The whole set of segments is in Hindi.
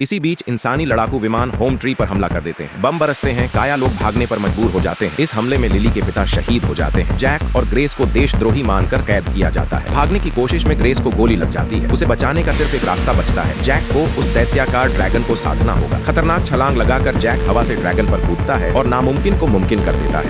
इसी बीच इंसानी लड़ाकू विमान होम ट्री पर हमला कर देते हैं। बम बरसते हैं, काया लोग भागने पर मजबूर हो जाते हैं। इस हमले में लिली के पिता शहीद हो जाते हैं। जैक और ग्रेस को देशद्रोही मानकर कैद किया जाता है। भागने की कोशिश में ग्रेस को गोली लग जाती है। उसे बचाने का सिर्फ एक रास्ता बचता है, जैक को उस दैत्याकार ड्रैगन को साधना होगा। खतरनाक छलांग लगाकर जैक हवा से ड्रैगन पर कूदता है और नामुमकिन को मुमकिन कर देता है।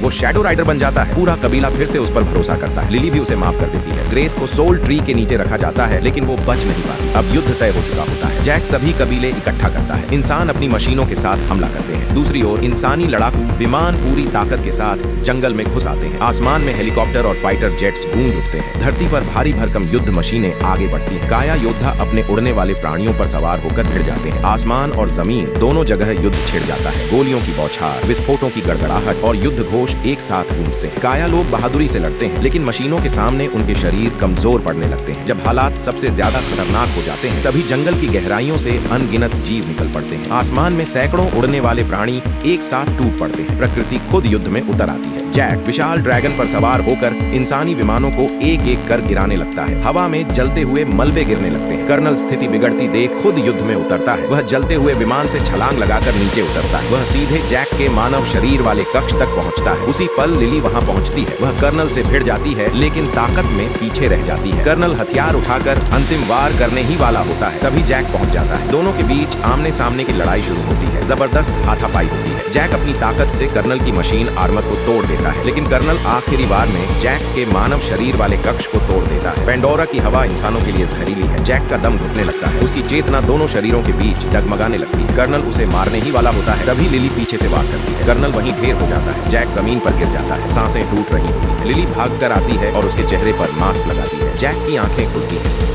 वो शैडो राइडर बन जाता है। पूरा कबीला फिर से उस पर भरोसा करता है। लिली भी उसे माफ कर देती है। ग्रेस को सोल ट्री के नीचे रखा जाता है, लेकिन वो बच नहीं पाती। अब युद्ध तय हो चुका होता है। जैक सभी कबीले इकट्ठा करता है। इंसान अपनी मशीनों के साथ हमला करते हैं। दूसरी ओर इंसानी लड़ाकू विमान पूरी ताकत के साथ जंगल में घुस आते हैं। आसमान में हेलीकॉप्टर और फाइटर जेट्स गूंज उठते हैं। धरती पर भारी भरकम युद्ध मशीनें आगे बढ़ती हैं। काया योद्धा अपने उड़ने वाले प्राणियों पर सवार होकर भिड़ जाते हैं। आसमान और जमीन दोनों जगह युद्ध छिड़ जाता है। गोलियों की बौछार, विस्फोटों की गड़गड़ाहट और युद्ध घोष एक साथ गूंजते हैं। काया लोग बहादुरी से लड़ते हैं, लेकिन मशीनों के सामने उनके शरीर कमजोर पड़ने लगते हैं। जब हालात सबसे ज्यादा खतरनाक हो जाते हैं, तभी जंगल की गहराइयों से अनगिनत जीव निकल पड़ते हैं। आसमान में सैकड़ों उड़ने वाले प्राणी एक साथ टूट पड़ते हैं। प्रकृति खुद युद्ध में उतर आती है। जैक विशाल ड्रैगन पर सवार होकर इंसानी विमानों को एक एक कर गिराने लगता है। हवा में जलते हुए मलबे गिरने लगते हैं। कर्नल स्थिति बिगड़ती देख खुद युद्ध में उतरता है। वह जलते हुए विमान से छलांग लगाकर नीचे उतरता है। वह सीधे जैक के मानव शरीर वाले कक्ष तक पहुंचता है। उसी पल लिली वहां पहुंचती है। वह कर्नल से भिड़ जाती है, लेकिन ताकत में पीछे रह जाती है। कर्नल हथियार उठाकर अंतिम वार करने ही वाला होता है, तभी जैक पहुंच जाता है। दोनों के बीच आमने सामने की लड़ाई शुरू होती है। जबरदस्त हाथापाई होती है। जैक अपनी ताकत से कर्नल की मशीन आर्मर को तोड़ देता है, लेकिन कर्नल आखिरी बार में जैक के मानव शरीर वाले कक्ष को तोड़ देता है। पेंडोरा की हवा इंसानों के लिए जहरीली है। जैक का दम घुटने लगता है। उसकी चेतना दोनों शरीरों के बीच डगमगाने लगती है। कर्नल उसे मारने ही वाला होता है, तभी लिली पीछे से वार करती है। कर्नल वहीं ढेर हो जाता है। जैक जमीन पर गिर जाता है। सांसें टूट रही होती है। लिली भाग कर आती है और उसके चेहरे पर मास्क लगाती है। जैक की आंखें खुलती हैं।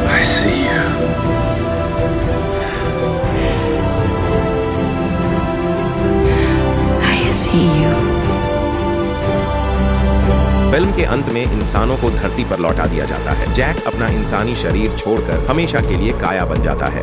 I see you. I see you. Film के अंत में इंसानों को धरती पर लौटा दिया जाता है। जैक अपना इंसानी शरीर छोड़कर हमेशा के लिए काया बन जाता है।